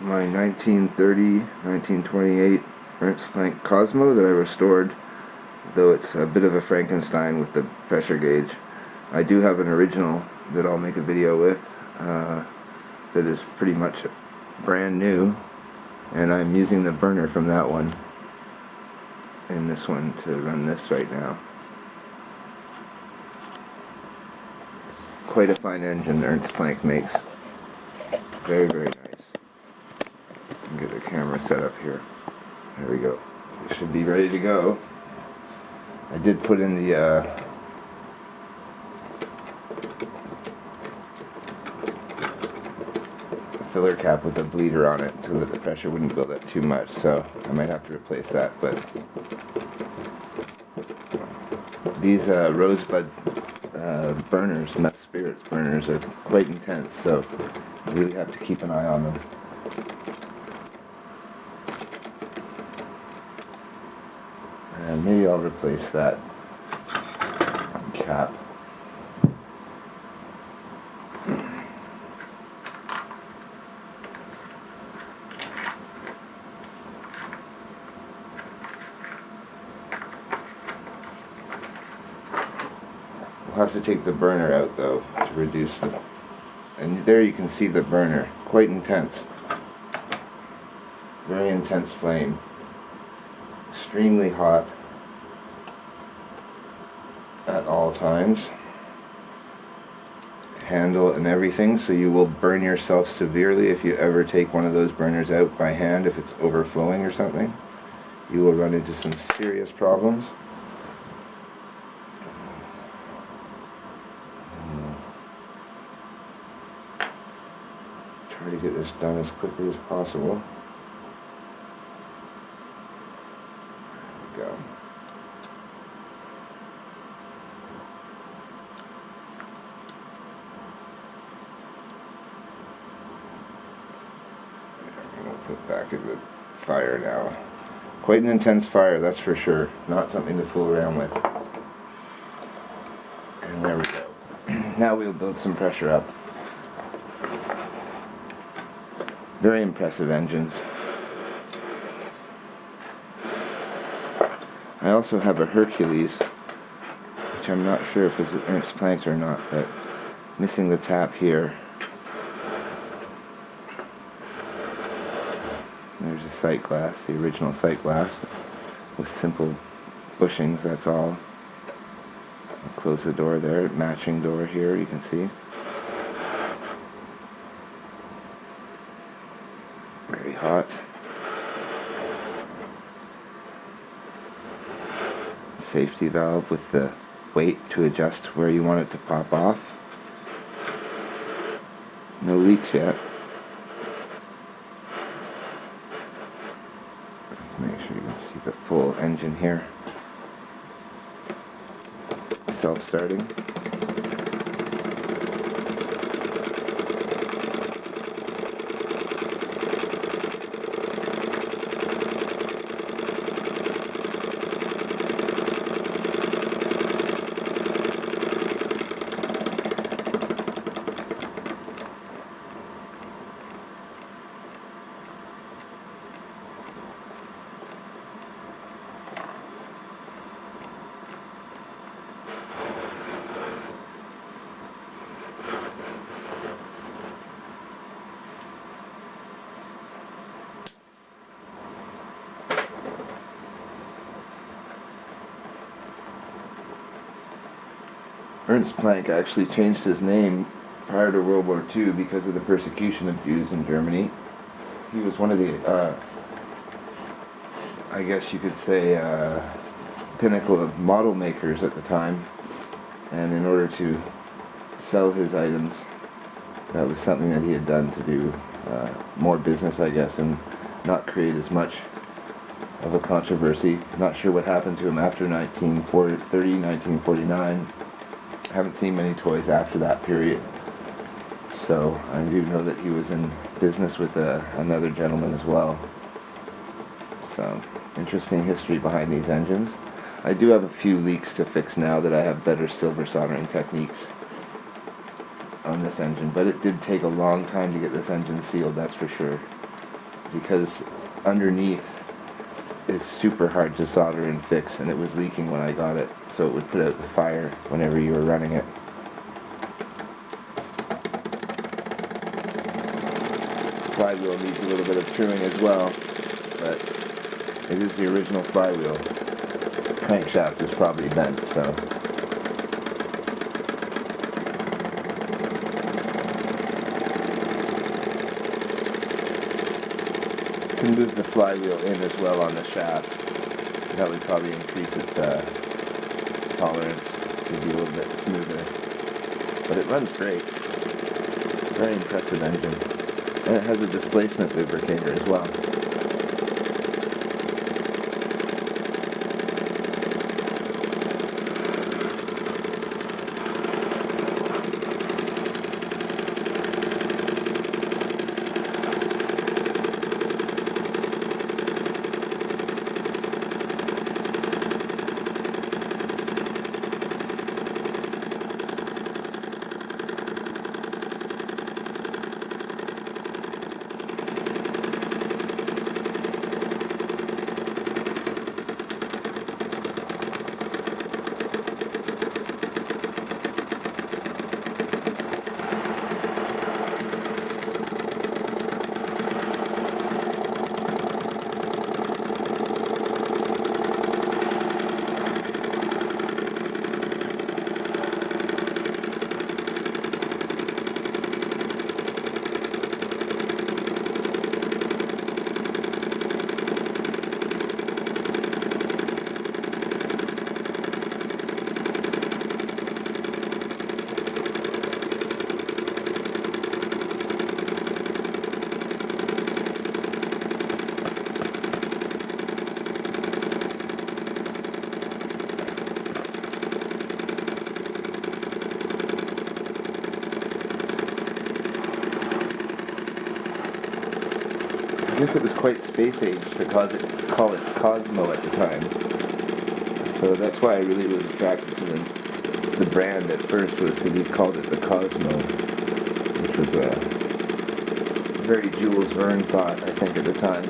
my 1930-1928 Ernst Plank Cosmo that I restored, though it's a bit of a Frankenstein with the pressure gauge. I do have an original that I'll make a video with that is pretty much brand new, and I'm using the burner from that one in this one to run this right now. Quite a fine engine Ernst Plank makes. Very, very nice. Get the camera set up here. There we go. It should be ready to go. I did put in the filler cap with a bleeder on it so that the pressure wouldn't build up too much, so I might have to replace that. But these rosebud burners, meth spirits burners, are quite intense, so you really have to keep an eye on them. And maybe I'll replace that cap. We'll have to take the burner out though to reduce the... And there you can see the burner. Quite intense. Very intense flame. Extremely hot at all times. Handle and everything, so you will burn yourself severely if you ever take one of those burners out by hand. If it's overflowing or something, you will run into some serious problems. Try to get this done as quickly as possible. There we go. I'm going to put back in the fire now. Quite an intense fire, that's for sure. Not something to fool around with. And there we go. Now we'll build some pressure up. Very impressive engines. I also have a Hercules, which I'm not sure if it's Ernst Plank's or not, but missing the tap here. There's a sight glass, the original sight glass, with simple bushings, that's all. I'll close the door there, matching door here, you can see. Very hot. Safety valve with the weight to adjust where you want it to pop off. No leaks yet. Let's make sure you can see the full engine here. Self-starting. Ernst Plank actually changed his name prior to World War II because of the persecution of Jews in Germany. He was one of the, I guess you could say, pinnacle of model makers at the time. And in order to sell his items, that was something that he had done to do more business, I guess, and not create as much of a controversy. Not sure what happened to him after 1949. I haven't seen many toys after that period. So I do know that he was in business with another gentleman as well. So interesting history behind these engines. I do have a few leaks to fix now that I have better silver soldering techniques on this engine, but it did take a long time to get this engine sealed, that's for sure. because underneath is super hard to solder and fix, and it was leaking when I got it, so it would put out the fire whenever you were running it. Flywheel needs a little bit of trimming as well, but it is the original flywheel. Crankshaft is probably bent, so. You can move the flywheel in as well on the shaft. That would probably increase its tolerance to be a little bit smoother. But it runs great. Very impressive engine. And it has a displacement lubricator as well. I guess it was quite space age to call it Cosmo at the time. So that's why I really was attracted to the brand at first, was that he called it the Cosmo, which was a very Jules Verne thought, I think, at the time.